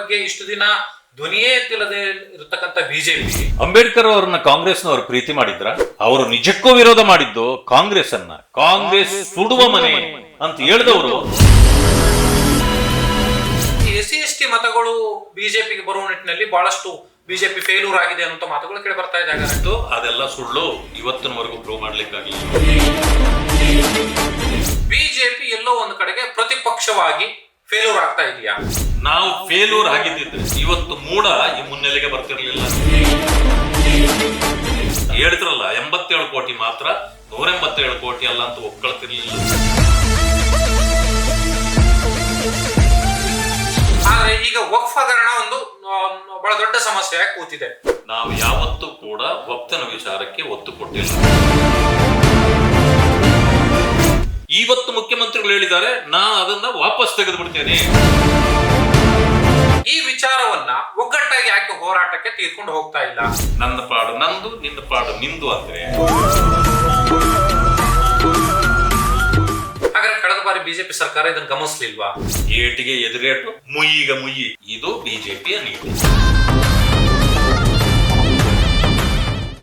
ಬಗ್ಗೆ ಇಷ್ಟು ದಿನ ಧ್ವನಿಯೇ ಎತ್ತಿಲ್ಲದೆ ಇರತಕ್ಕಂತ ಬಿಜೆಪಿ ಅಂಬೇಡ್ಕರ್ ಅವರನ್ನ ಕಾಂಗ್ರೆಸ್ನವರು ಪ್ರೀತಿ ಮಾಡಿದ್ರ? ಅವರು ನಿಜಕ್ಕೂ ವಿರೋಧ ಮಾಡಿದ್ದು ಕಾಂಗ್ರೆಸ್ ಅನ್ನ. ಕಾಂಗ್ರೆಸ್ ಸುಡುವ ಮನೆ ಅಂತ ಹೇಳಿದವರು. SC/ST ಮತಗಳು ಬಿಜೆಪಿಗೆ ಬರುವ ನಿಟ್ಟಿನಲ್ಲಿ ಬಹಳಷ್ಟು ಬಿಜೆಪಿ ಫೇಲ್ಯೂರ್ ಆಗಿದೆ ಅನ್ನೋ ಮಾತುಗಳು ಕೇಳಿ ಬರ್ತಾ ಇದ್ದಾಗ ಅದೆಲ್ಲ ಸುಳ್ಳು. ಇವತ್ತಿನವರೆಗೂ ಪ್ರೂವ್ ಮಾಡ್ಲಿಕ್ಕಾಗಿಲ್ಲ. ಬಿಜೆಪಿ ಎಲ್ಲೋ ಒಂದು ಕಡೆಗೆ ಪ್ರತಿಪಕ್ಷವಾಗಿ ಫೇಲ್ಯೂರ್ ಆಗ್ತಾ ಇದೆಯಾ? ನಾವು ಫೇಲ್ಯೂರ್ ಆಗಿದ್ದಿದ್ರೆ ಇವತ್ತು ಮೂಡ ಈ ಮುನ್ನೆಲೆಗೆ ಬರ್ತಿರ್ಲಿಲ್ಲ. ಹೇಳಿದ್ರಲ್ಲ 87 ಕೋಟಿ ಮಾತ್ರ, 187 ಕೋಟಿ ಅಲ್ಲ ಅಂತ ಒಪ್ಕೊಳ್ತಿರ್ಲಿಲ್ಲ. ಆದ್ರೆ ಈಗ ವಕ್ಫ್ ಹಗರಣ ಒಂದು ಬಹಳ ದೊಡ್ಡ ಸಮಸ್ಯೆಯಾಗಿ ಕೂತಿದೆ. ನಾವು ಯಾವತ್ತೂ ಕೂಡ ವಕ್ಫನ ವಿಚಾರಕ್ಕೆ ಒತ್ತು ಕೊಟ್ಟಿಲ್ಲ. ಇವತ್ತು ಮುಖ್ಯಮಂತ್ರಿಗಳು ಹೇಳಿದ್ದಾರೆ, ನಾನು ಅದನ್ನ ವಾಪಸ್ ತೆಗೆದುಬಿಡ್ತೇನೆ. ಈ ವಿಚಾರವನ್ನ ಒಗ್ಗಟ್ಟಾಗಿ ಯಾಕೆ ಹೋರಾಟಕ್ಕೆ ತೀರ್ಕೊಂಡು ಹೋಗ್ತಾ ಇಲ್ಲ? ನನ್ನ ಪಾಡು ನಂದು, ನಿನ್ನ ಪಾಡು ನಿಂದು ಅಂದ್ರೆ. ಹಾಗಾದ್ರೆ ಕಳೆದ ಬಾರಿ ಬಿಜೆಪಿ ಸರ್ಕಾರ ಇದನ್ನು ಗಮನಿಸಲಿಲ್ವಾ? ಏಟಿಗೆ ಎದುರೇಟು, ಮುಯ್ಯಿಗೆ ಮುಯ್ಯಿ. ಇದು ಬಿಜೆಪಿಯ ನೀತಿ.